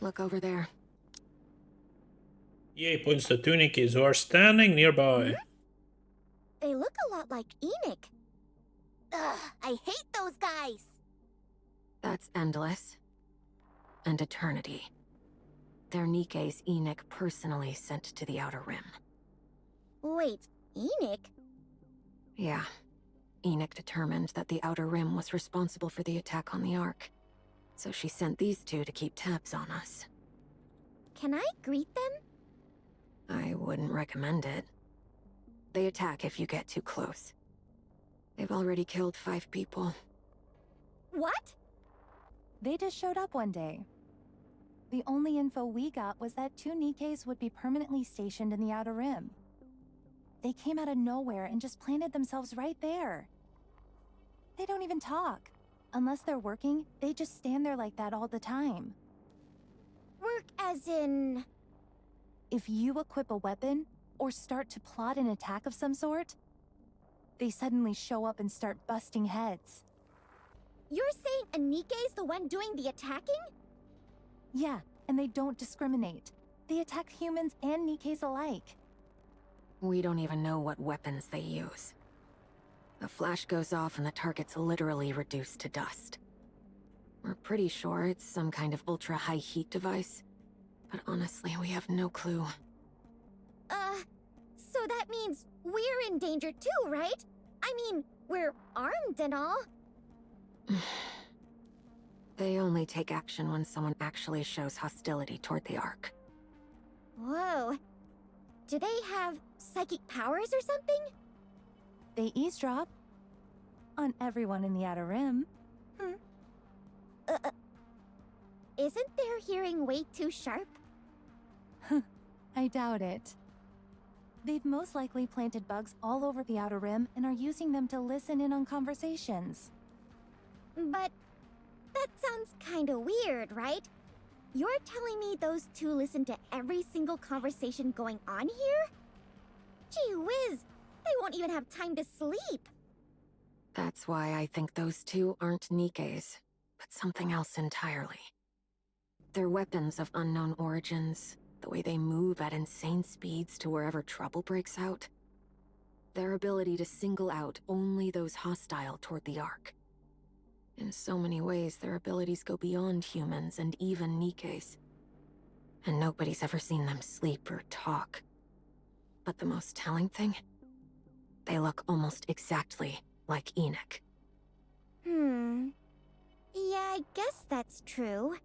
Look over there. EA points to two Nikkes who are standing nearby. They look a lot like Enoch. Ugh, I hate those guys! That's Endless. And Eternity. They're Nikke's Enoch personally sent to the Outer Rim. Wait, Enoch? Yeah. Enoch determined that the Outer Rim was responsible for the attack on the Ark. So she sent these two to keep tabs on us. Can I greet them? I wouldn't recommend it. They attack if you get too close. They've already killed 5 people. What? They just showed up one day. The only info we got was that 2 Nikkes would be permanently stationed in the Outer Rim. They came out of nowhere and just planted themselves right there. They don't even talk. Unless they're working, they just stand there like that all the time. Work as in... If you equip a weapon, or start to plot an attack of some sort, they suddenly show up and start busting heads. You're saying a Nikke's the one doing the attacking? Yeah, and they don't discriminate. They attack humans and Nikkes alike. We don't even know what weapons they use. A flash goes off and the target's literally reduced to dust. We're pretty sure it's some kind of ultra-high heat device, but honestly, we have no clue. So that means we're in danger too, right? I mean, we're armed and all. They only take action when someone actually shows hostility toward the Ark. Whoa. Do they have psychic powers or something? They eavesdrop on everyone in the Outer Rim. Isn't their hearing way too sharp? I doubt it. They've most likely planted bugs all over the Outer Rim and are using them to listen in on conversations. But that sounds kinda weird, right? You're telling me those 2 listen to every single conversation going on here? Gee whiz, they won't even have time to sleep. That's why I think those 2 aren't Nikkes, but something else entirely. They're weapons of unknown origins, the way they move at insane speeds to wherever trouble breaks out. Their ability to single out only those hostile toward the Ark. In so many ways, their abilities go beyond humans and even Nikkes. And nobody's ever seen them sleep or talk. But the most telling thing? They look almost exactly like Enoch. Yeah, I guess that's true.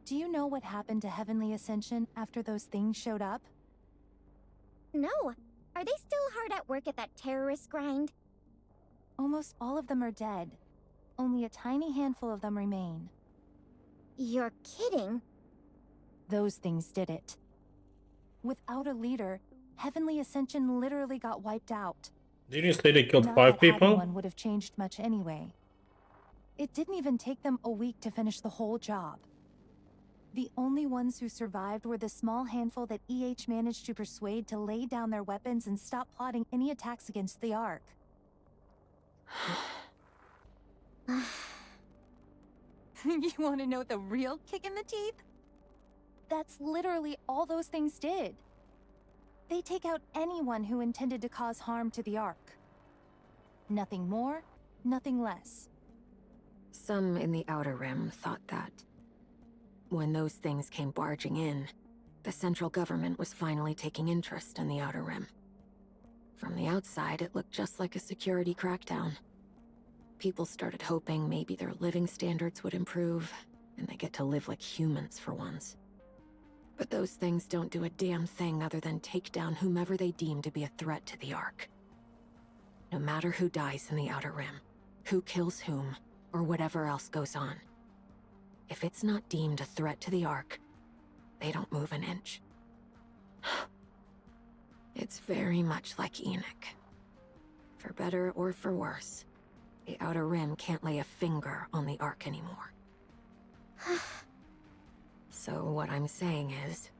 Do you know what happened to Heavenly Ascension after those things showed up? No. Are they still hard at work at that terrorist grind? Almost all of them are dead. Only a tiny handful of them remain. You're kidding. Those things did it. Without a leader, Heavenly Ascension literally got wiped out. Didn't you say they killed Not 5 that people? having one would have changed much anyway. It didn't even take them a week to finish the whole job. The only ones who survived were the small handful that EH managed to persuade to lay down their weapons and stop plotting any attacks against the Ark. You want to know the real kick in the teeth? That's literally all those things did. They take out anyone who intended to cause harm to the Ark. Nothing more, nothing less. Some in the Outer Rim thought that when those things came barging in, the central government was finally taking interest in the Outer Rim. From the outside, it looked just like a security crackdown. People started hoping maybe their living standards would improve, and they get to live like humans for once. But those things don't do a damn thing other than take down whomever they deem to be a threat to the Ark. No matter who dies in the Outer Rim, who kills whom, or whatever else goes on. If it's not deemed a threat to the Ark, they don't move an inch. It's very much like Enoch. For better or for worse, the Outer Rim can't lay a finger on the Ark anymore. So what I'm saying is,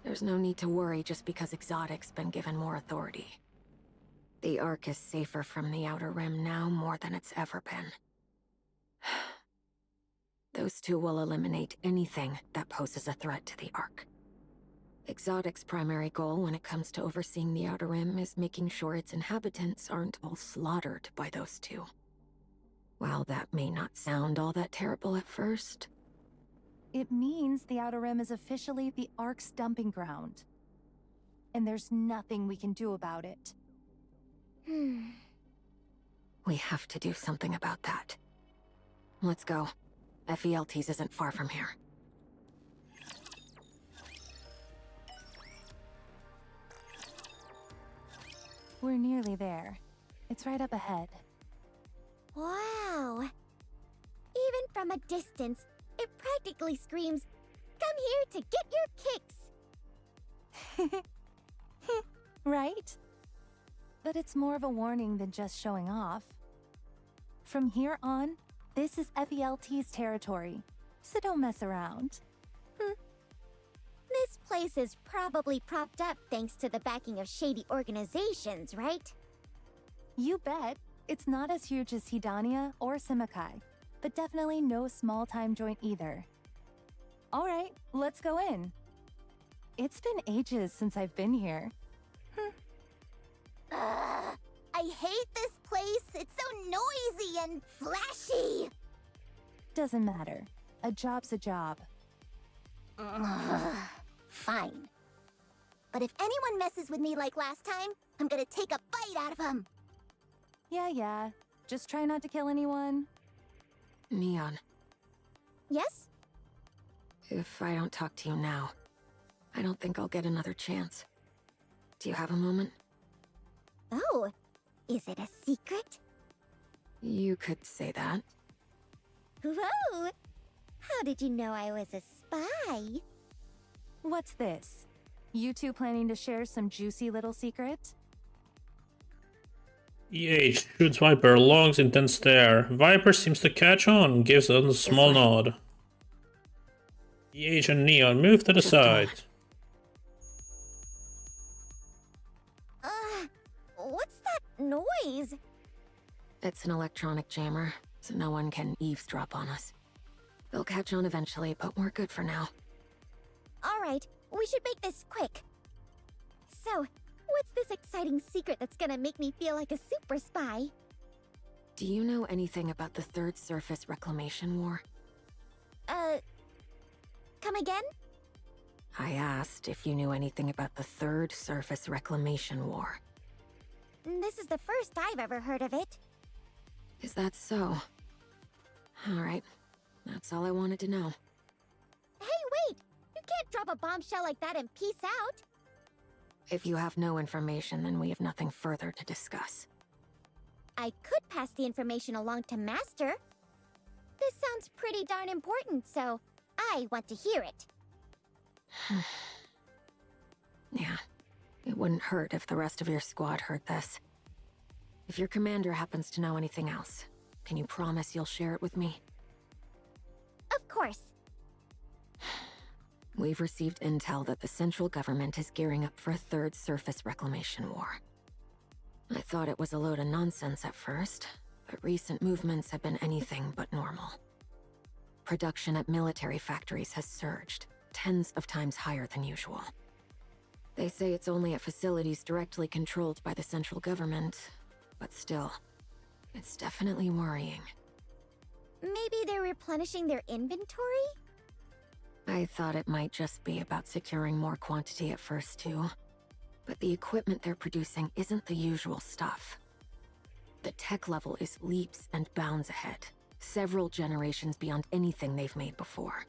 there's no need to worry just because Exotic's been given more authority. The Ark is safer from the Outer Rim now more than it's ever been. Those two will eliminate anything that poses a threat to the Ark. Exotic's primary goal when it comes to overseeing the Outer Rim is making sure its inhabitants aren't all slaughtered by those two. While that may not sound all that terrible at first, It means the Outer Rim is officially the Ark's dumping ground. And there's nothing we can do about it. we have to do something about that. Let's go. FELT's isn't far from here. We're nearly there. It's right up ahead. Wow. Even from a distance, it practically screams, "Come here to get your kicks." Right? But it's more of a warning than just showing off. From here on, this is FELT's territory, so don't mess around. This place is probably propped up thanks to the backing of shady organizations, right? You bet. It's not as huge as Hidania or Simikai, but definitely no small-time joint either. All right, let's go in. It's been ages since I've been here. I hate this place. It's so noisy and flashy. Doesn't matter. A job's a job. Fine. But if anyone messes with me like last time, I'm gonna take a bite out of them. Yeah. Just try not to kill anyone. Neon, Yes? if I don't talk to you now, I don't think I'll get another chance. Do you have a moment? Oh, is it a secret? You could say that. Whoa! How did you know I was a spy? What's this? You two planning to share some juicy little secret? EH shoots Viper, longs intense stare. Viper seems to catch on, gives a small way. nod. EH and Neon move to the Just go. side. What's that noise? It's an electronic jammer, so no one can eavesdrop on us. They'll catch on eventually, but we're good for now. All right, we should make this quick. So, what's this exciting secret that's gonna make me feel like a super spy? Do you know anything about the Third Surface Reclamation War? Come again? I asked if you knew anything about the Third Surface Reclamation War. This is the first I've ever heard of it. Is that so? Alright, that's all I wanted to know. Hey, wait! You can't drop a bombshell like that and peace out! If you have no information, then we have nothing further to discuss. I could pass the information along to Master. This sounds pretty darn important, so I want to hear it. Yeah, it wouldn't hurt if the rest of your squad heard this. If your commander happens to know anything else, can you promise you'll share it with me? Of course. We've received intel that the central government is gearing up for a third surface reclamation war. I thought it was a load of nonsense at first, but recent movements have been anything but normal. Production at military factories has surged, tens of times higher than usual. They say it's only at facilities directly controlled by the central government, but still, it's definitely worrying. Maybe they're replenishing their inventory? I thought it might just be about securing more quantity at first too, but the equipment they're producing isn't the usual stuff. The tech level is leaps and bounds ahead, several generations beyond anything they've made before.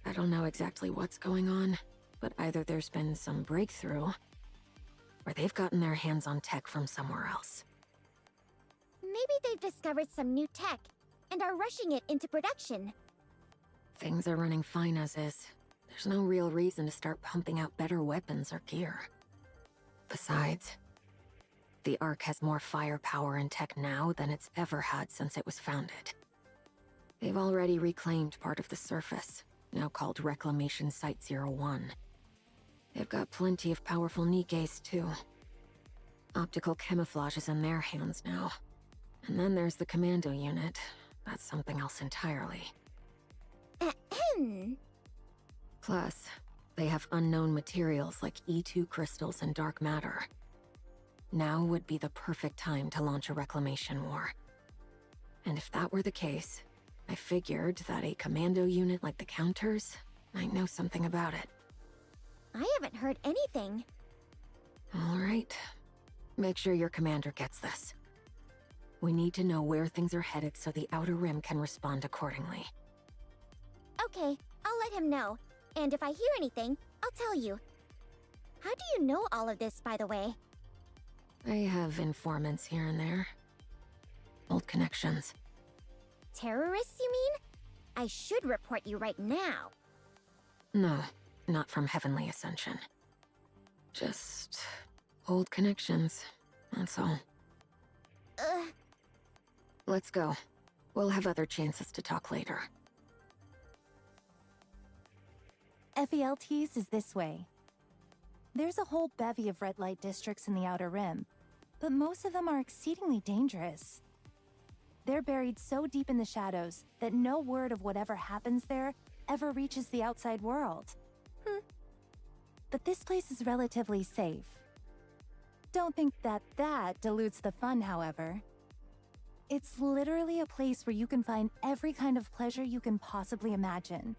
I don't know exactly what's going on, but either there's been some breakthrough, or they've gotten their hands on tech from somewhere else. Maybe they've discovered some new tech and are rushing it into production. Things are running fine as is. There's no real reason to start pumping out better weapons or gear. Besides, the Ark has more firepower and tech now than it's ever had since it was founded. They've already reclaimed part of the surface, now called Reclamation Site 01. They've got plenty of powerful Nikkes too. Optical camouflage is in their hands now. And then there's the commando unit. That's something else entirely. Plus, they have unknown materials like E2 crystals and dark matter. Now would be the perfect time to launch a reclamation war. And if that were the case, I figured that a commando unit like the Counters might know something about it. I haven't heard anything. All right. Make sure your commander gets this. We need to know where things are headed so the Outer Rim can respond accordingly. Okay, I'll let him know. And if I hear anything, I'll tell you. How do you know all of this, by the way? I have informants here and there. Old connections. Terrorists, you mean? I should report you right now. No, not from Heavenly Ascension. Just old connections, that's all. Ugh. Let's go. We'll have other chances to talk later. FELTs is this way. There's a whole bevy of red light districts in the Outer Rim, but most of them are exceedingly dangerous. They're buried so deep in the shadows that no word of whatever happens there ever reaches the outside world. But this place is relatively safe. Don't think that dilutes the fun, however. It's literally a place where you can find every kind of pleasure you can possibly imagine.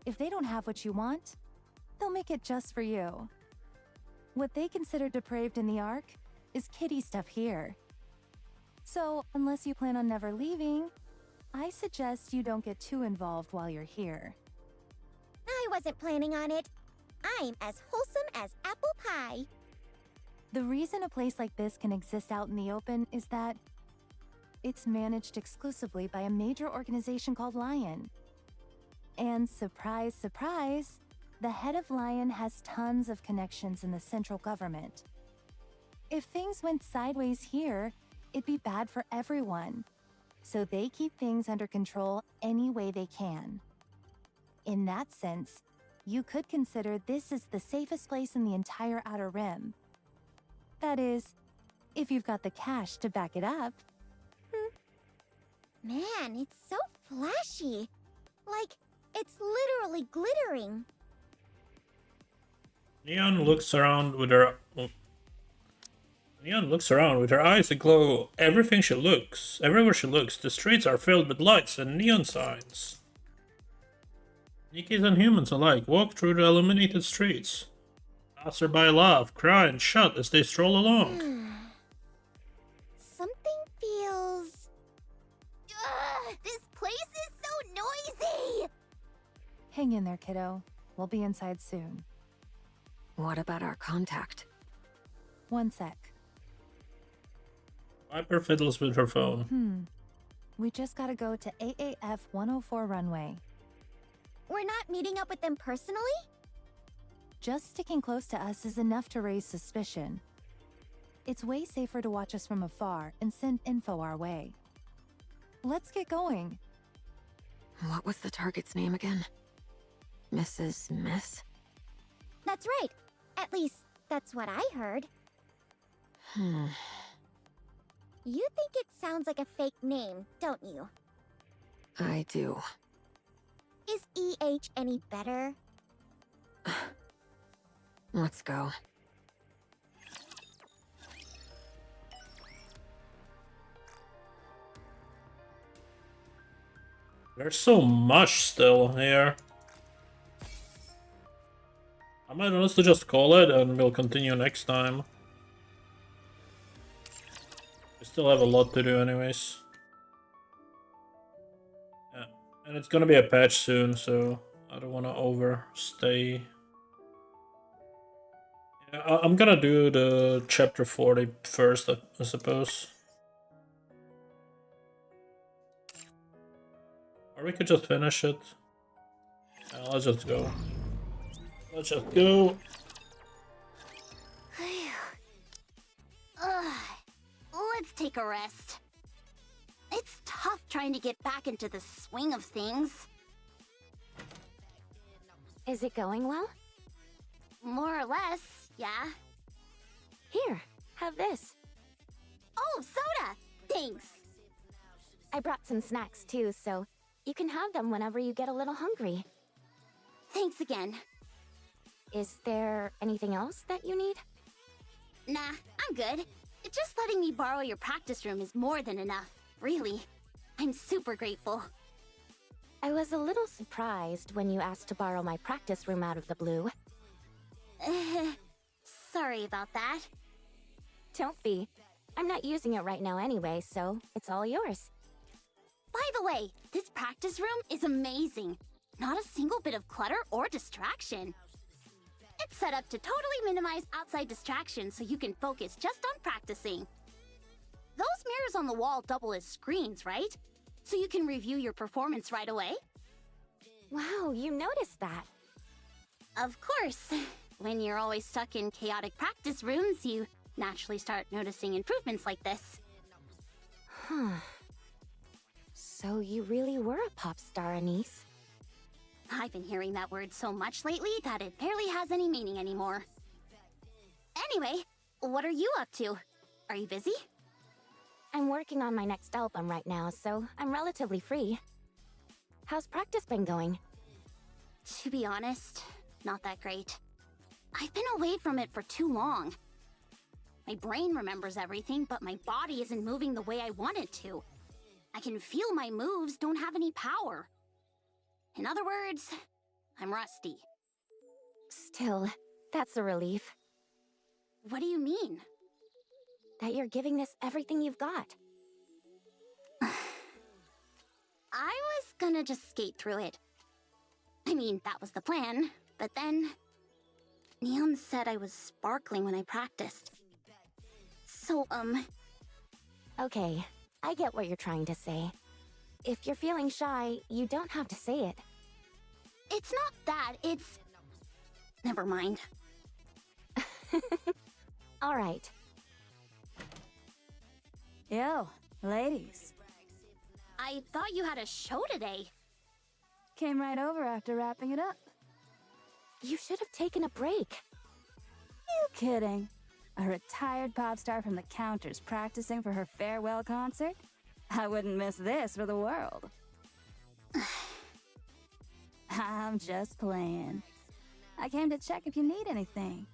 If they don't have what you want, they'll make it just for you. What they consider depraved in the Ark is kiddie stuff here. So, unless you plan on never leaving, I suggest you don't get too involved while you're here. I wasn't planning on it. I'm as wholesome as apple pie. The reason a place like this can exist out in the open is that it's managed exclusively by a major organization called Lion. And surprise, surprise, the head of Lion has tons of connections in the central government. If things went sideways here, it'd be bad for everyone. So they keep things under control any way they can. In that sense, you could consider this is the safest place in the entire Outer Rim. That is, if you've got the cash to back it up. Man, it's so flashy. Like, it's literally glittering. Neon looks around with her eyes aglow. Everywhere she looks, the streets are filled with lights and neon signs. Nikes and humans alike walk through the illuminated streets. Passerby laugh, cry, and shout as they stroll along. Something feels... Ugh, this place is so noisy! Hang in there, kiddo. We'll be inside soon. What about our contact? One sec. Viper fiddles with her phone. We just gotta go to AAF 104 runway. We're not meeting up with them personally? Just sticking close to us is enough to raise suspicion. It's way safer to watch us from afar and send info our way. Let's get going. What was the target's name again? Mrs. Miss? That's right. At least, that's what I heard. You think it sounds like a fake name, don't you? I do. Is EH any better? Let's go. There's so much still here. I might honestly just call it and we'll continue next time. We still have a lot to do anyways. Yeah, and it's gonna be a patch soon, so I don't want to overstay. Yeah, I'm gonna do the chapter 40 first, I suppose. Or we could just finish it. Yeah, let's just go. Let's just go. Ugh. Let's take a rest. It's tough trying to get back into the swing of things. Is it going well? More or less, yeah. Here, have this. Oh, soda! Thanks. I brought some snacks too, so you can have them whenever you get a little hungry. Thanks again. Is there anything else that you need? Nah, I'm good. Just letting me borrow your practice room is more than enough. Really. I'm super grateful. I was a little surprised when you asked to borrow my practice room out of the blue. Sorry about that. Don't be. I'm not using it right now anyway, so it's all yours. By the way, this practice room is amazing. Not a single bit of clutter or distraction. It's set up to totally minimize outside distractions so you can focus just on practicing. Those mirrors on the wall double as screens, right? So you can review your performance right away? Wow, you noticed that. Of course. When you're always stuck in chaotic practice rooms, you naturally start noticing improvements like this. Huh. So you really were a pop star, Anise? I've been hearing that word so much lately that it barely has any meaning anymore. Anyway, what are you up to? Are you busy? I'm working on my next album right now, so I'm relatively free. How's practice been going? To be honest, not that great. I've been away from it for too long. My brain remembers everything, but my body isn't moving the way I want it to. I can feel my moves don't have any power. In other words, I'm rusty. Still, that's a relief. What do you mean? That you're giving this everything you've got. I was gonna just skate through it. I mean, that was the plan, but then Neon said I was sparkling when I practiced. So, Okay, I get what you're trying to say. If you're feeling shy, you don't have to say it. it's not that, it's... Never mind. All right. Yo, ladies. I thought you had a show today. Came right over after wrapping it up. You should have taken a break. You kidding? A retired pop star from the counters practicing for her farewell concert? I wouldn't miss this for the world. I'm just playing. I came to check if you need anything.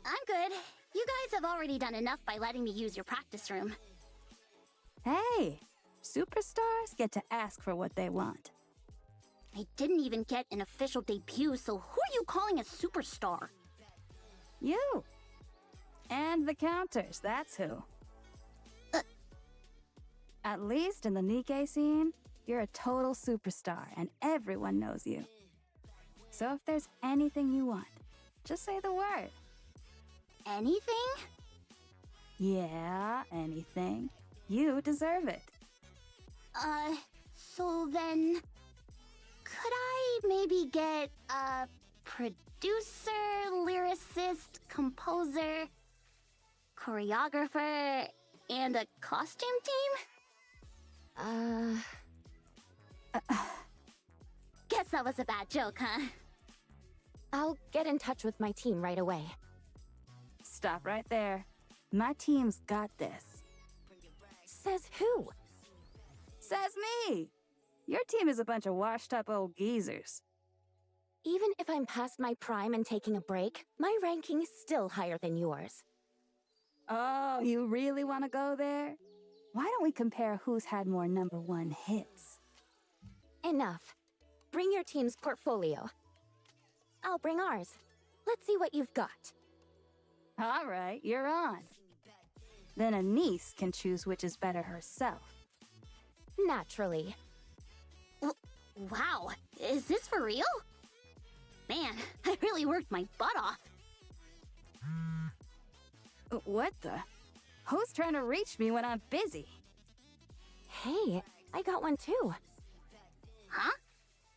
I'm good. You guys have already done enough by letting me use your practice room. Hey, superstars get to ask for what they want. I didn't even get an official debut, so who are you calling a superstar? You. And the counters, that's who. At least in the Nikke scene, you're a total superstar and everyone knows you. So if there's anything you want, just say the word. Anything? Yeah, anything. You deserve it. So then... Could I maybe get a producer, lyricist, composer, choreographer, and a costume team? Guess that was a bad joke, huh? I'll get in touch with my team right away. Stop right there. My team's got this. Says who? Says me! Your team is a bunch of washed-up old geezers. Even if I'm past my prime and taking a break, my ranking's still higher than yours. Oh, you really want to go there? Why don't we compare who's had more #1 hits? Enough. Bring your team's portfolio. I'll bring ours. Let's see what you've got. All right, you're on. Then a niece can choose which is better herself. Naturally. Wow, is this for real? Man, I really worked my butt off. What the? Who's trying to reach me when I'm busy? Hey, I got one too. Huh?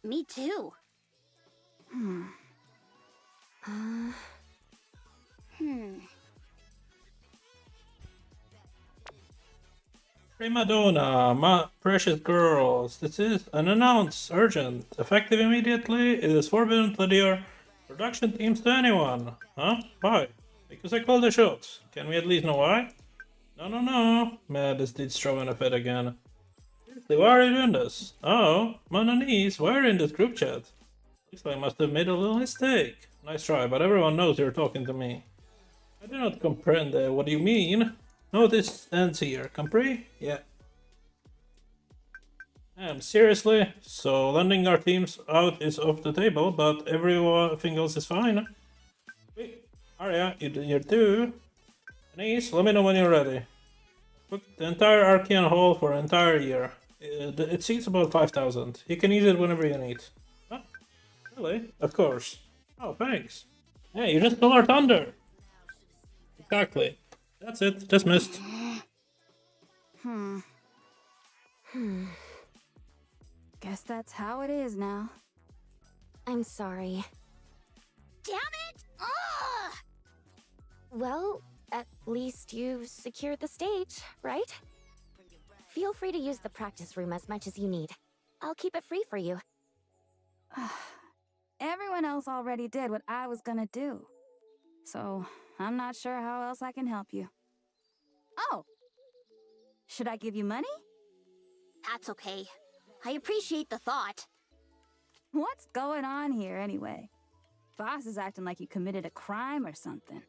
Me too. Prima donna, my precious girls, this is unannounced, urgent, effective immediately. It is forbidden to your production teams to anyone. Huh? Why? Because I called the shots. Can we at least know why? No. Maidens did strong a bit again. Seriously, why are you doing this? Oh, Mononese, why are you in this group chat? Looks like I must have made a little mistake. Nice try, but everyone knows you're talking to me. I do not comprehend what do you mean? No, this ends here. Compris? Yeah. Seriously? So lending our teams out is off the table, but everything else is fine? Wait, Arya, you're due. Denise, let me know when you're ready. Book the entire Archean Hall for an entire year. It seats about 5,000. You can use it whenever you need. Huh? Really? Of course. Oh, thanks. Yeah, you just stole our thunder. Exactly. That's it. Dismissed. Guess that's how it is now. I'm sorry. Damn it! Ugh! Well, at least you secured the stage, right? Feel free to use the practice room as much as you need. I'll keep it free for you. Everyone else already did what I was gonna do. So, I'm not sure how else I can help you. Oh! Should I give you money? That's okay. I appreciate the thought. What's going on here, anyway? Boss is acting like you committed a crime or something.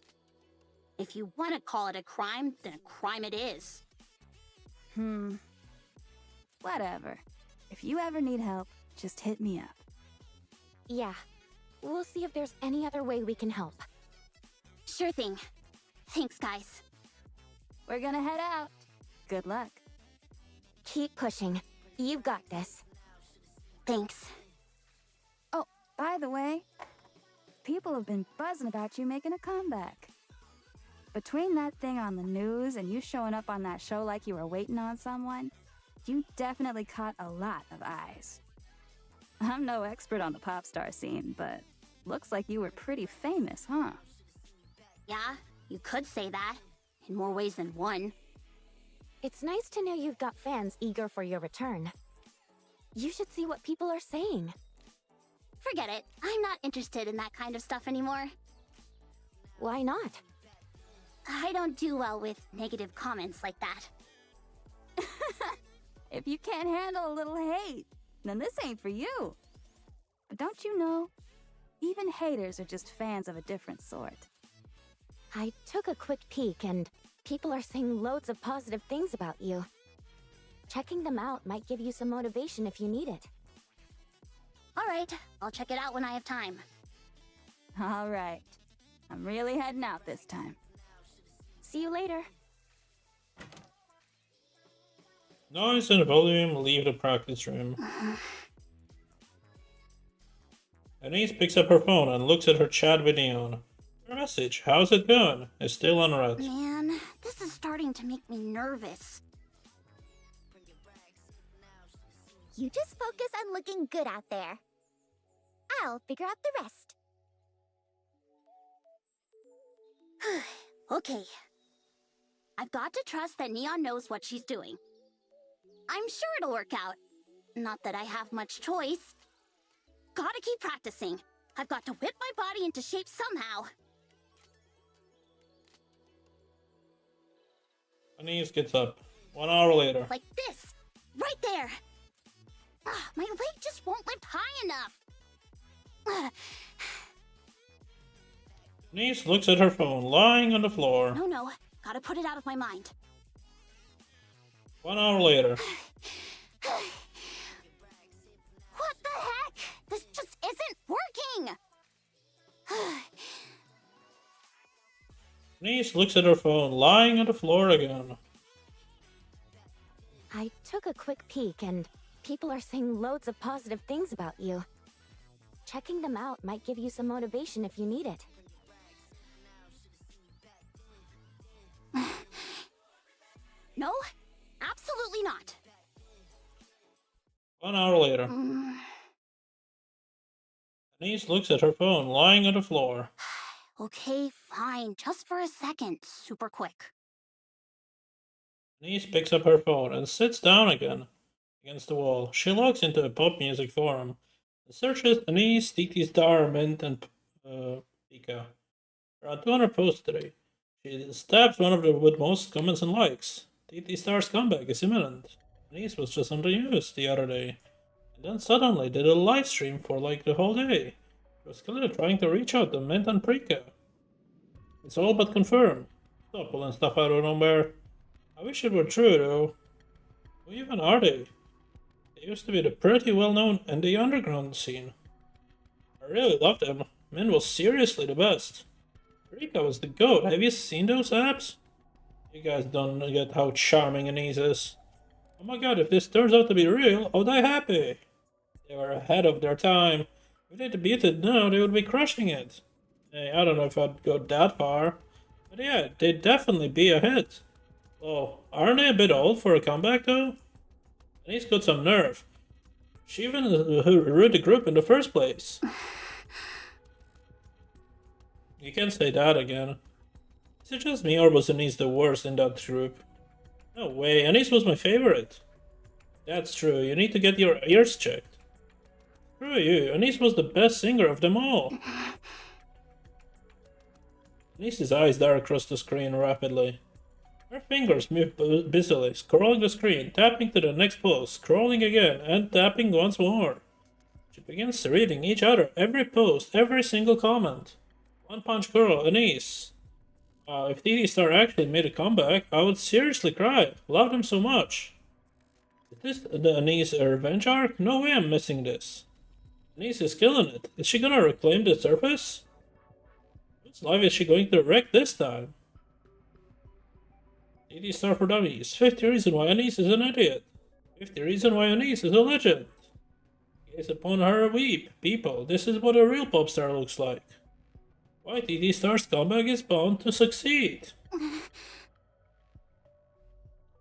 If you want to call it a crime, then a crime it is. Whatever. If you ever need help, just hit me up. Yeah. We'll see if there's any other way we can help. Sure thing. Thanks, guys. We're gonna head out. Good luck. Keep pushing. You've got this. Thanks. Oh, by the way, people have been buzzing about you making a comeback. Between that thing on the news and you showing up on that show like you were waiting on someone, you definitely caught a lot of eyes. I'm no expert on the pop star scene, but looks like you were pretty famous, huh? Yeah, you could say that. In more ways than one. It's nice to know you've got fans eager for your return. You should see what people are saying. Forget it. I'm not interested in that kind of stuff anymore. Why not? I don't do well with negative comments like that. If you can't handle a little hate, then this ain't for you. But don't you know, even haters are just fans of a different sort. I took a quick peek and people are saying loads of positive things about you. Checking them out might give you some motivation if you need it. Alright, I'll check it out when I have time. All right. I'm really heading out this time. See you later. Noise and volume leave the practice room. Denise picks up her phone and looks at her chat with Neon. Her message, how's it going, is still unread. Man, this is starting to make me nervous. You just focus on looking good out there. I'll figure out the rest. Okay. I've got to trust that Neon knows what she's doing. I'm sure it'll work out. Not that I have much choice. Gotta keep practicing. I've got to whip my body into shape somehow. Denise gets up. 1 hour later. Like this. Right there. My leg just won't lift high enough. Denise looks at her phone, lying on the floor. No. Gotta put it out of my mind. 1 hour later. What the heck? This just isn't working. Denise looks at her phone, lying on the floor again. I took a quick peek and people are saying loads of positive things about you. Checking them out might give you some motivation if you need it. No, absolutely not. 1 hour later. Denise looks at her phone, lying on the floor. Okay, fine. Just for a second. Super quick. Denise picks up her phone and sits down again against the wall. She logs into a pop music forum and searches Denise, TT Star, Mint, and Pika. Around 200 posts today. She stabs one of them with most comments and likes. TT Star's comeback is imminent. Denise was just on the news the other day. And then suddenly did a live stream for like the whole day. She was clearly trying to reach out to Mint and Prika. It's all but confirmed. Stop pulling stuff out of nowhere. I wish it were true though. Who even are they? They used to be the pretty well known in the underground scene. I really loved them. Min was seriously the best. Rika was the goat. Have you seen those abs? You guys don't get how charming Anise is. Oh my god, if this turns out to be real, I'll die happy. They were ahead of their time. If they debuted now, they would be crushing it. Hey, I don't know if I'd go that far. But yeah, they'd definitely be a hit. Oh, aren't they a bit old for a comeback though? Anise got some nerve. She even ruined the group in the first place. You can't say that again. Is it just me or was Anise the worst in that group? No way, Anise was my favorite. That's true, you need to get your ears checked. Screw you, Anise was the best singer of them all. Anise's eyes dart across the screen rapidly. Her fingers move busily, scrolling the screen, tapping to the next post, scrolling again, and tapping once more. She begins reading each other, every post, every single comment. One Punch Girl, Anise. If TD Star actually made a comeback, I would seriously cry. Love them so much. Is this the Anise revenge arc? No way I'm missing this. Anise is killing it. Is she gonna reclaim the surface? Whose life is she going to wreck this time? TD Star for Dummies. 50 reasons why Anise is an idiot. 50 reasons why Anise is a legend. Gaze upon her weep. People, this is what a real pop star looks like. Why TD Star's comeback is bound to succeed.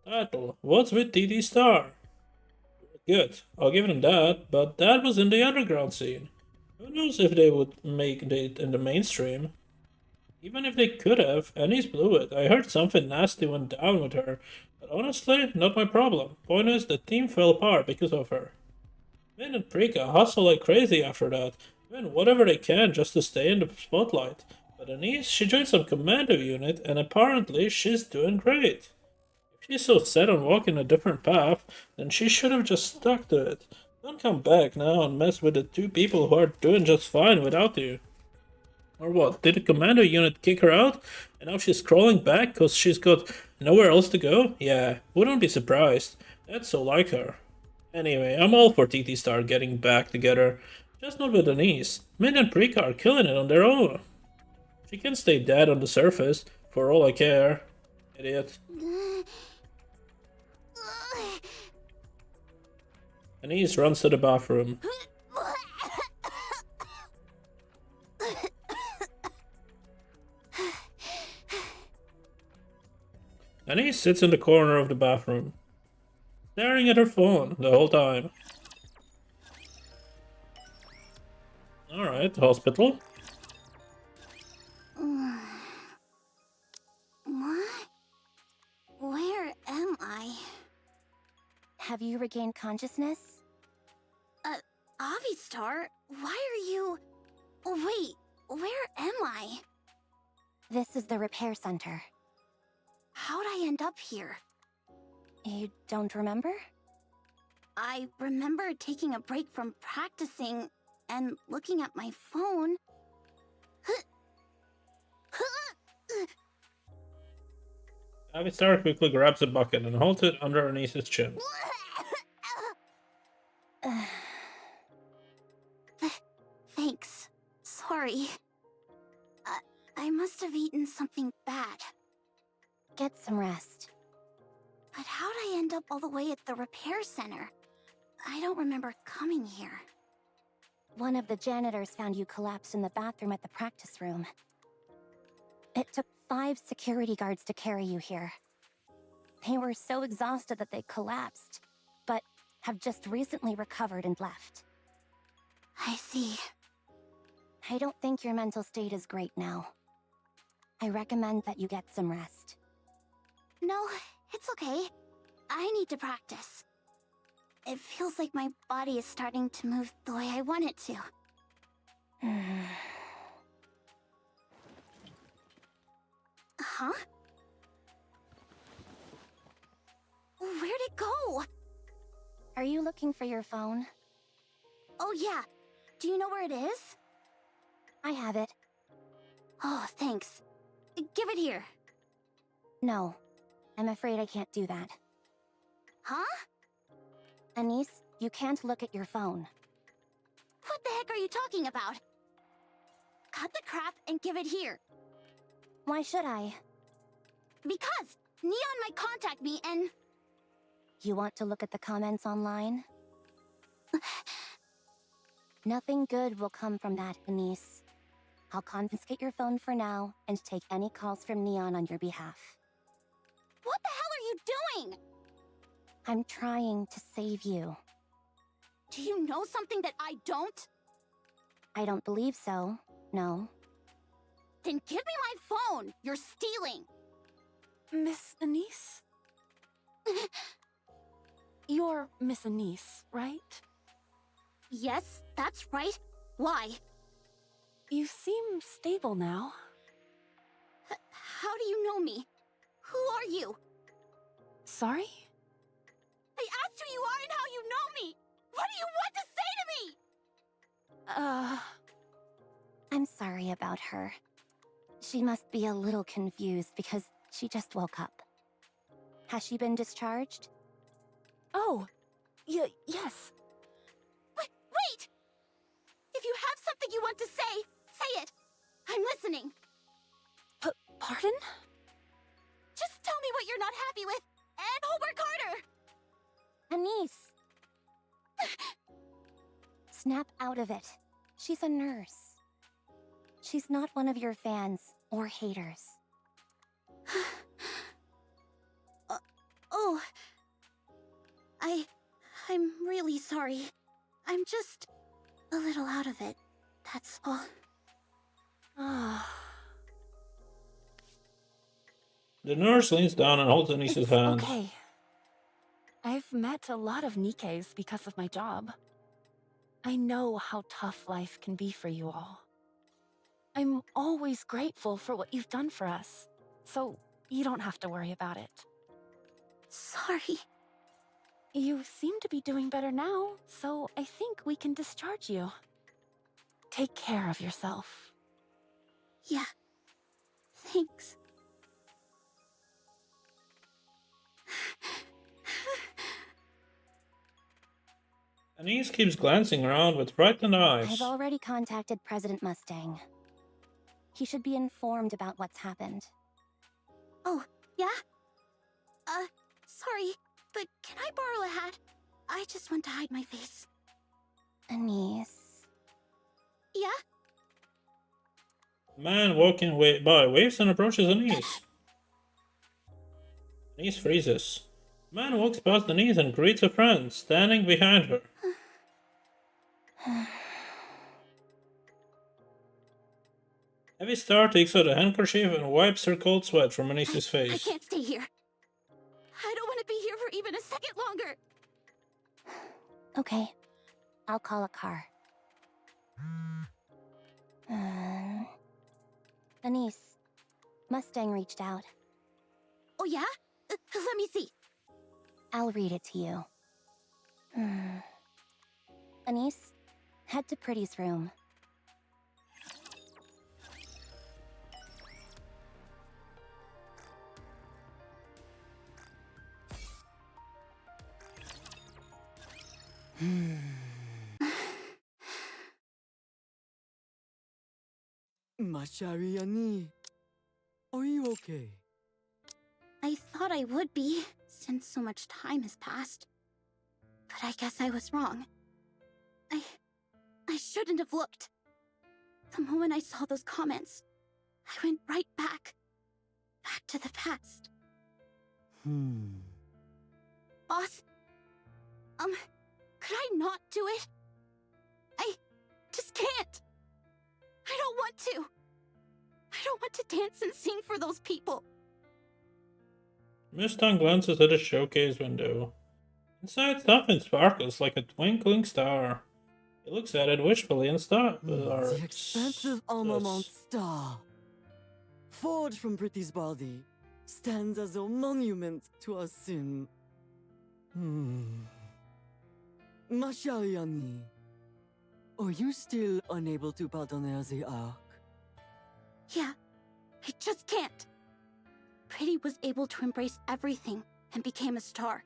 Title, What's with TD Star? Good, I'll give them that, but that was in the underground scene. Who knows if they would make it in the mainstream? Even if they could have, Anise blew it. I heard something nasty went down with her, but honestly, not my problem. Point is, the team fell apart because of her. Min and Prika hustle like crazy after that, doing whatever they can just to stay in the spotlight. But Anise, she joined some commando unit, and apparently she's doing great. If she's so set on walking a different path, then she should have just stuck to it. Don't come back now and mess with the two people who are doing just fine without you. Or what, did the commando unit kick her out, and now she's crawling back cause she's got nowhere else to go? Yeah, wouldn't be surprised. That's so like her. Anyway, I'm all for TT Star getting back together. Just not with Anise. Min and Prika are killing it on their own. She can stay dead on the surface, for all I care. Idiot. Anise runs to the bathroom. Anise sits in the corner of the bathroom, staring at her phone the whole time. Alright, hospital. What? Where am I? Have you regained consciousness? Avistar, why are you... Wait, where am I? This is the repair center. How'd I end up here? You don't remember? I remember taking a break from practicing and looking at my phone. Avistar quickly grabs a bucket and holds it under Anise's chin. Thanks. Sorry. I must have eaten something bad. Get some rest. But how'd I end up all the way at the repair center? I don't remember coming here. One of the janitors found you collapsed in the bathroom at the practice room. It took 5 security guards to carry you here. They were so exhausted that they collapsed, but have just recently recovered and left. I see. I don't think your mental state is great now. I recommend that you get some rest. No, it's okay. I need to practice. It feels like my body is starting to move the way I want it to. Huh? Where'd it go? Are you looking for your phone? Oh yeah. Do you know where it is? I have it. Oh, thanks. Give it here. No, I'm afraid I can't do that. Huh? Anise, you can't look at your phone. What the heck are you talking about? Cut the crap and give it here. Why should I? Because Neon might contact me and... You want to look at the comments online? Nothing good will come from that, Anise. I'll confiscate your phone for now and take any calls from Neon on your behalf. What the hell are you doing? I'm trying to save you. Do you know something that I don't? I don't believe so, no. Then give me my phone! You're stealing! Miss Anise? You're Miss Anise, right? Yes, that's right. Why? You seem stable now. How do you know me? Who are you? Sorry? I asked who you are and how you know me! What do you want to say to me? I'm sorry about her. She must be a little confused because she just woke up. Has she been discharged? Oh, yes. Wait! If you have something you want to say it. I'm listening. Pardon? Just tell me what you're not happy with, and I'll work harder! Anise! Snap out of it. She's a nurse. She's not one of your fans or haters. Oh. I'm really sorry. I'm just a little out of it. That's all. The nurse leans down and holds Anise's It's hand. okay. I've met a lot of Nikkes because of my job. I know how tough life can be for you all. I'm always grateful for what you've done for us, so you don't have to worry about it. Sorry. You seem to be doing better now, so I think we can discharge you. Take care of yourself. Yeah. Thanks. Anise keeps glancing around with frightened eyes. I've already contacted President Mustang. He should be informed about what's happened. Oh, yeah? Sorry, but can I borrow a hat? I just want to hide my face. Anise... Yeah? A man walking by waves and approaches Anise. Anise freezes. A man walks past Anise and greets a friend standing behind her. Heavy Star takes out a handkerchief and wipes her cold sweat from Anise's I face. can't stay here. I don't want to be here for even a second longer. Okay, I'll call a car. Anise, Mustang reached out. Oh yeah? Let me see. I'll read it to you. Anise, head to Pretty's room. Mashariani, are you okay? I thought I would be, since so much time has passed. But I guess I was wrong. I shouldn't have looked. The moment I saw those comments, I went right back to the past. Boss, could I not do it? I just can't. I don't want to. I don't want to dance and sing for those people. Mustang glances at a showcase window. Inside, something sparkles like a twinkling star. He looks at it wishfully and starts. The expansive armament star, forged from Pretty's body, stands as a monument to our sin. Mashariani, Are you still unable to pardonner the arc? Yeah, I just can't. Pretty was able to embrace everything and became a star.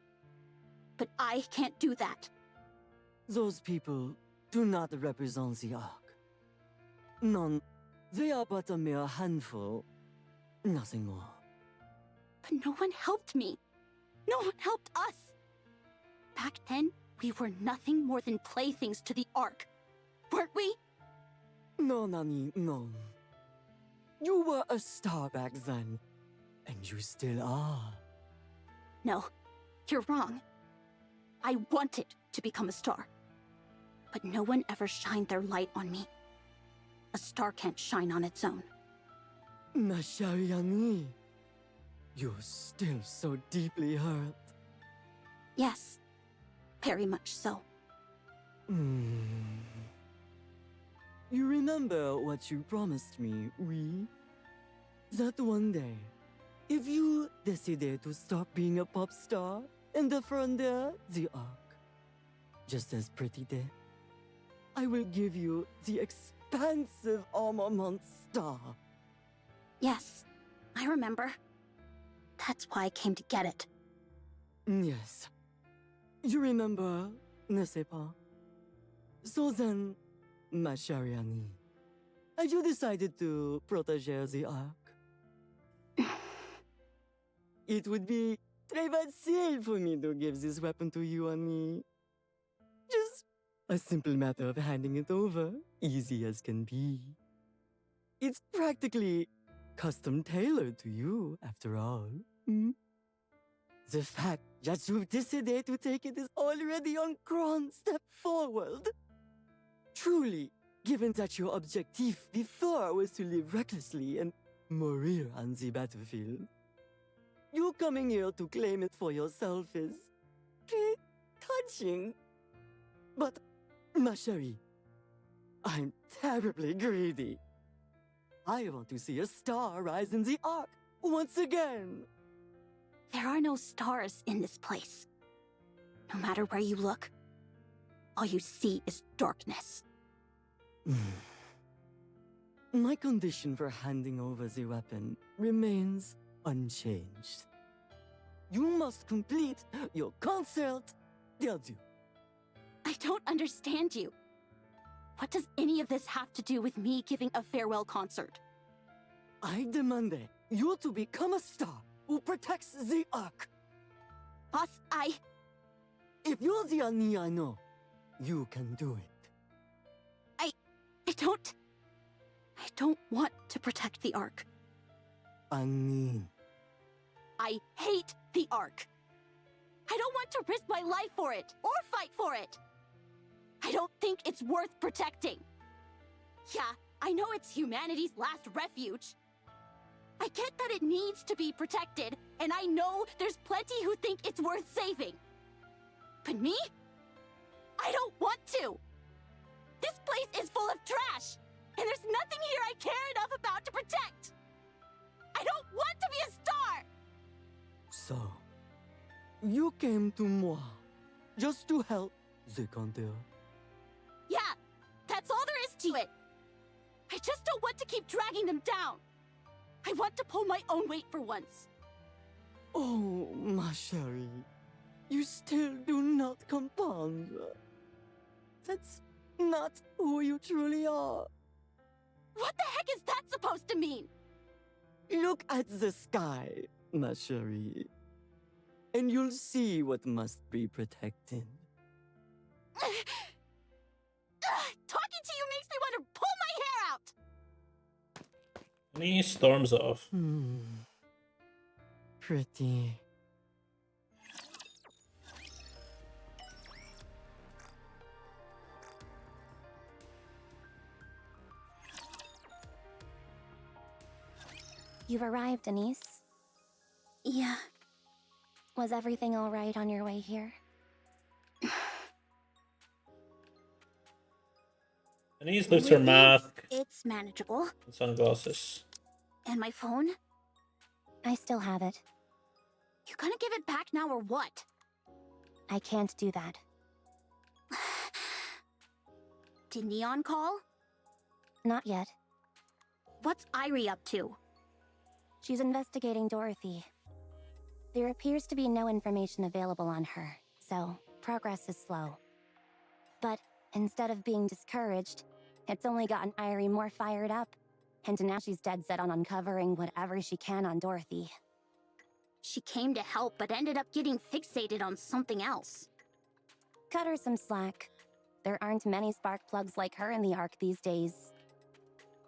But I can't do that. Those people do not represent the arc. None. They are but a mere handful. Nothing more. But no one helped me. No one helped us. Back then, we were nothing more than playthings to the Ark. Weren't we? No, Nani, no. You were a star back then. And you still are. No, you're wrong. I wanted to become a star. But no one ever shined their light on me. A star can't shine on its own. Nashariani. You're still so deeply hurt. Yes, very much so. You remember what you promised me, oui? That one day, if you decided to stop being a pop star and defend the arc, just as Pretty did, I will give you the expansive armament star. Yes, I remember. That's why I came to get it. Yes. You remember, n'est-ce pas? So then, ma chère Annie, have you decided to protéger the arc? It would be très facile for me to give this weapon to you, Annie. Just a simple matter of handing it over, easy as can be. It's practically custom-tailored to you, after all. The fact that you decided to take it is already a grand step forward. Truly, given that your objective before was to live recklessly and mourir on the battlefield, you coming here to claim it for yourself is pretty touching. But, ma chérie, I'm terribly greedy. I want to see a star rise in the arc once again. There are no stars in this place. No matter where you look, all you see is darkness. My condition for handing over the weapon remains unchanged. You must complete your concert d'adieu. I don't understand you. What does any of this have to do with me giving a farewell concert? I demand you to become a star who protects the ark. Boss, If you're the Annie I know, you can do it. I don't want to protect the Ark. Annie. I hate the Ark. I don't want to risk my life for it, or fight for it. I don't think it's worth protecting. Yeah, I know it's humanity's last refuge. I get that it needs to be protected, and I know there's plenty who think it's worth saving. But me? I don't want to. This place is full of trash, and there's nothing here I care enough about to protect. I don't want to be a star! So, you came to moi just to help the counter. Yeah, that's all there is to it. I just don't want to keep dragging them down. I want to pull my own weight for once. Oh, ma chérie, you still do not comprendre. That's not who you truly are. What the heck is that supposed to mean? Look at the sky, ma chérie, and you'll see what must be protected. Talking to you makes me want to pull my hair out. And he storms off. Pretty. You've arrived, Denise. Yeah. Was everything all right on your way here? And he lifts her mask It's manageable. and sunglasses. And my phone? I still have it. You gonna give it back now or what? I can't do that. Did Neon call? Not yet. What's Irie up to? She's investigating Dorothy. There appears to be no information available on her, so progress is slow. But instead of being discouraged, it's only gotten Irie more fired up, and now she's dead set on uncovering whatever she can on Dorothy. She came to help, but ended up getting fixated on something else. Cut her some slack. There aren't many spark plugs like her in the Ark these days.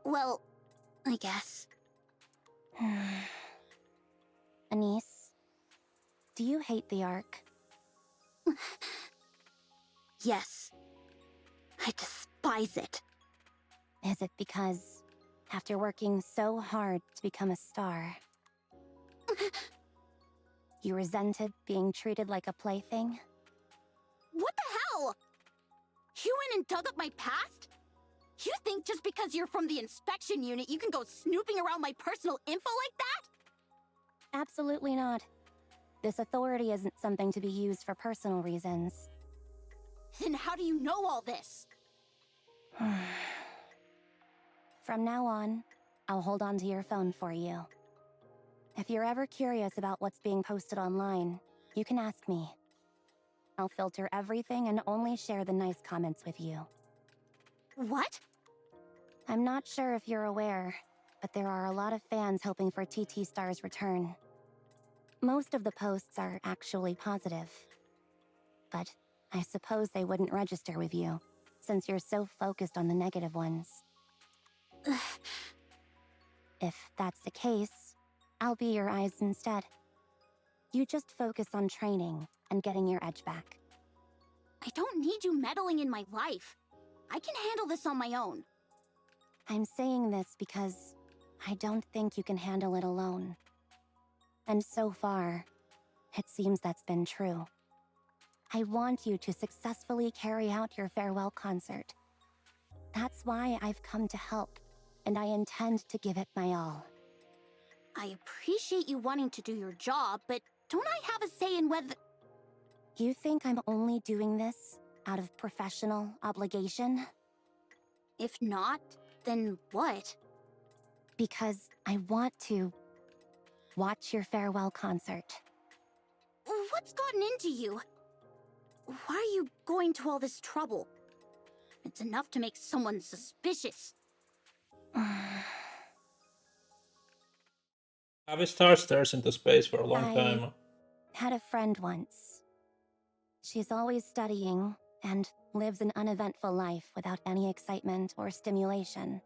Well, I guess. Anise, do you hate the Ark? Yes. I despise it. Is it because, after working so hard to become a star, you resented being treated like a plaything? What the hell? You went and dug up my past? You think just because you're from the inspection unit, you can go snooping around my personal info like that? Absolutely not. This authority isn't something to be used for personal reasons. Then how do you know all this? From now on, I'll hold on to your phone for you. If you're ever curious about what's being posted online, you can ask me. I'll filter everything and only share the nice comments with you. What? I'm not sure if you're aware, but there are a lot of fans hoping for TT Star's return. Most of the posts are actually positive. But I suppose they wouldn't register with you, since you're so focused on the negative ones. If that's the case, I'll be your eyes instead. You just focus on training and getting your edge back. I don't need you meddling in my life. I can handle this on my own. I'm saying this because I don't think you can handle it alone. And so far, it seems that's been true. I want you to successfully carry out your farewell concert. That's why I've come to help, and I intend to give it my all. I appreciate you wanting to do your job, but don't I have a say in whether... You think I'm only doing this out of professional obligation? If not, then what? Because I want to watch your farewell concert. What's gotten into you? Why are you going to all this trouble? It's enough to make someone suspicious. Have a star stares into space for a long I time. had a friend once. She's always studying and lives an uneventful life without any excitement or stimulation.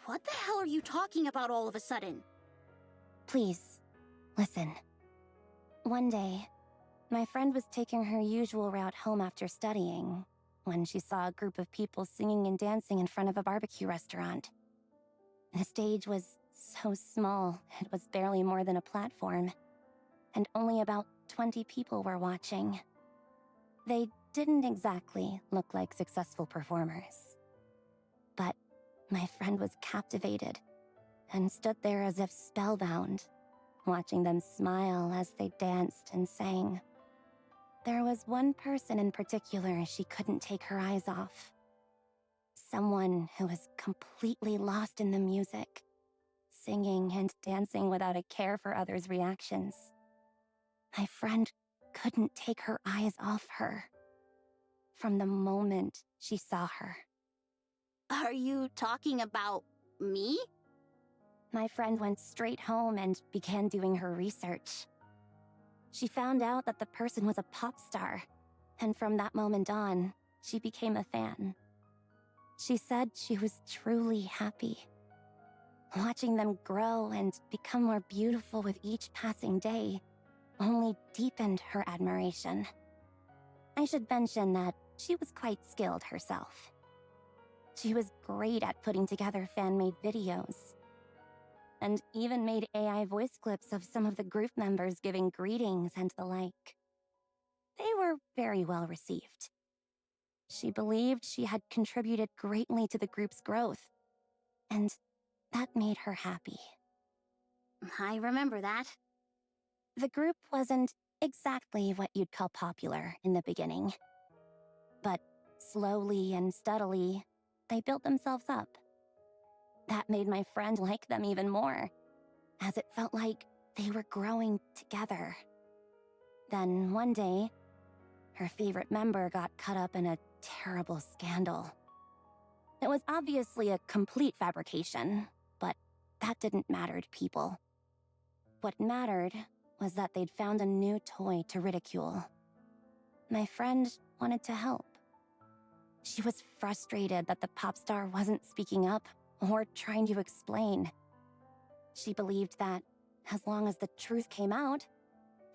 What the hell are you talking about all of a sudden? Please, listen. One day, my friend was taking her usual route home after studying when she saw a group of people singing and dancing in front of a barbecue restaurant. The stage was so small, it was barely more than a platform, and only about 20 people were watching. They didn't exactly look like successful performers. But my friend was captivated and stood there as if spellbound, watching them smile as they danced and sang. There was one person in particular she couldn't take her eyes off. Someone who was completely lost in the music, singing and dancing without a care for others' reactions. My friend couldn't take her eyes off her from the moment she saw her. Are you talking about me? My friend went straight home and began doing her research. She found out that the person was a pop star, and from that moment on, she became a fan. She said she was truly happy. Watching them grow and become more beautiful with each passing day only deepened her admiration. I should mention that she was quite skilled herself. She was great at putting together fan-made videos, and even made AI voice clips of some of the group members giving greetings and the like. They were very well received. She believed she had contributed greatly to the group's growth, and that made her happy. I remember that. The group wasn't exactly what you'd call popular in the beginning, but Slowly and steadily, they built themselves up. That made my friend like them even more, as it felt like they were growing together. Then one day, her favorite member got caught up in a terrible scandal. It was obviously a complete fabrication, but that didn't matter to people. What mattered was that they'd found a new toy to ridicule. My friend wanted to help. She was frustrated that the pop star wasn't speaking up or trying to explain. She believed that, as long as the truth came out,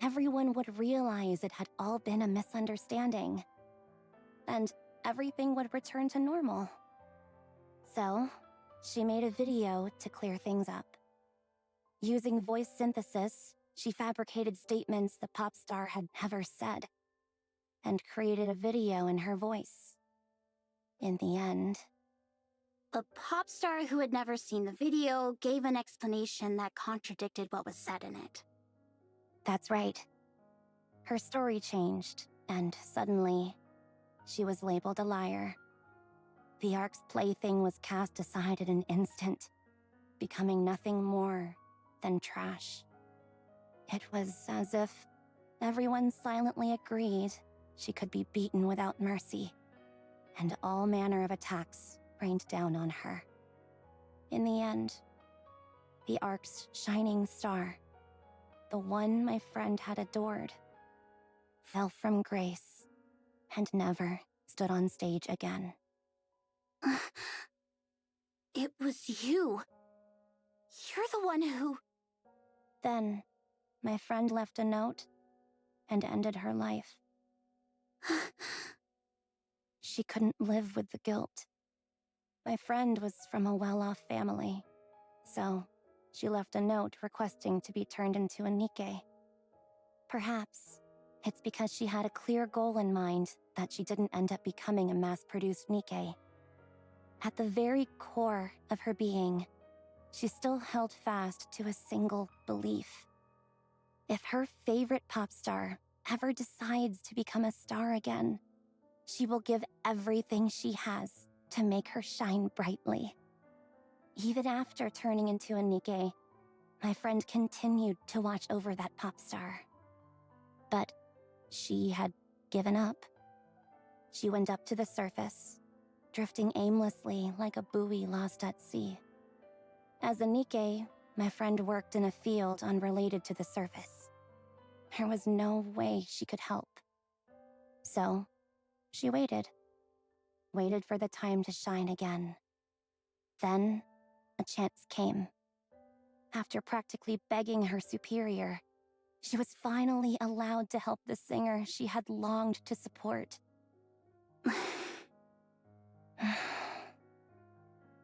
everyone would realize it had all been a misunderstanding. And everything would return to normal. So, she made a video to clear things up. Using voice synthesis, she fabricated statements the pop star had never said, and created a video in her voice. In the end, the pop star who had never seen the video gave an explanation that contradicted what was said in it. That's right. Her story changed, and suddenly, she was labeled a liar. The Ark's plaything was cast aside in an instant, becoming nothing more than trash. It was as if everyone silently agreed she could be beaten without mercy, and all manner of attacks rained down on her. In the end, the Ark's shining star, the one my friend had adored, fell from grace and never stood on stage again. It was you. You're the one who... Then, my friend left a note and ended her life. She couldn't live with the guilt. My friend was from a well-off family, so she left a note requesting to be turned into a Nikke. Perhaps it's because she had a clear goal in mind that she didn't end up becoming a mass-produced Nikke. At the very core of her being, she still held fast to a single belief. If her favorite pop star ever decides to become a star again, she will give everything she has to make her shine brightly. Even after turning into a Nikke, my friend continued to watch over that pop star. But she had given up. She went up to the surface, drifting aimlessly like a buoy lost at sea. As a Nikke, my friend worked in a field unrelated to the surface. There was no way she could help. So, she waited. Waited for the time to shine again. Then, a chance came. After practically begging her superior, she was finally allowed to help the singer she had longed to support.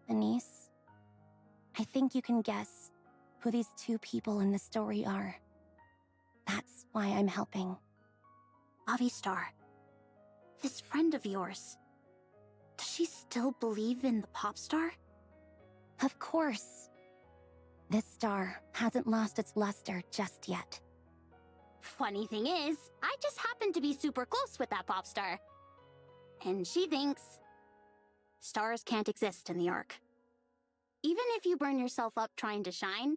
Anise, I think you can guess who these two people in the story are. That's why I'm helping. Avistar, this friend of yours, does she still believe in the pop star? Of course. This star hasn't lost its luster just yet. Funny thing is, I just happen to be super close with that pop star. And she thinks stars can't exist in the Ark. Even if you burn yourself up trying to shine,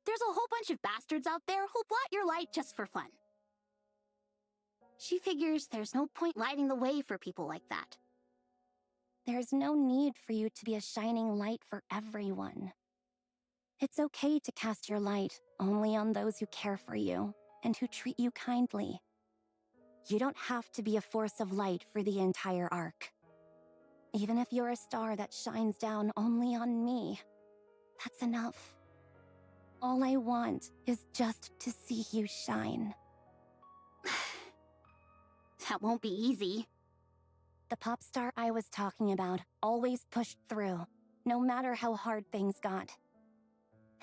there's a whole bunch of bastards out there who'll blot your light just for fun. She figures there's no point lighting the way for people like that. There's no need for you to be a shining light for everyone. It's okay to cast your light only on those who care for you and who treat you kindly. You don't have to be a force of light for the entire Ark. Even if you're a star that shines down only on me, that's enough. All I want is just to see you shine. That won't be easy. The pop star I was talking about always pushed through, no matter how hard things got.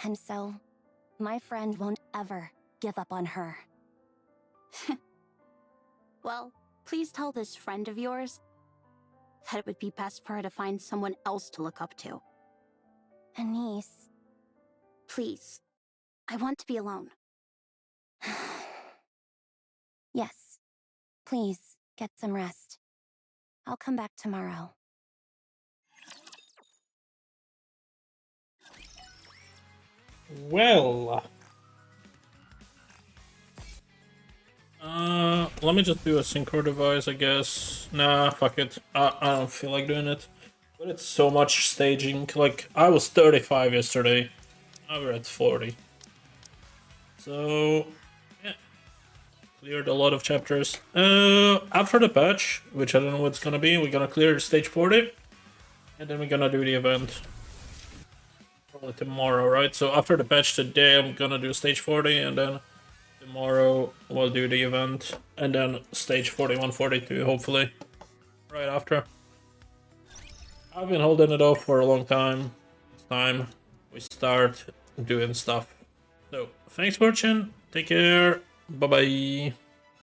And so, my friend won't ever give up on her. Well, please tell this friend of yours that it would be best for her to find someone else to look up to. Anise, please, I want to be alone. Yes, please, get some rest. I'll come back tomorrow. Well, let me just do a synchro device, I guess. Nah, fuck it. I don't feel like doing it. But it's so much staging. Like, I was 35 yesterday. Now we're at 40. So, yeah. Cleared a lot of chapters. After the patch, which I don't know what's gonna be, we're gonna clear stage 40. And then we're gonna do the event. Probably tomorrow, right? So after the patch today, I'm gonna do stage 40, and then tomorrow we'll do the event, and then stage 41, 42, hopefully, right after. I've been holding it off for a long time. It's time we start doing stuff. So, thanks for watching, take care, bye bye.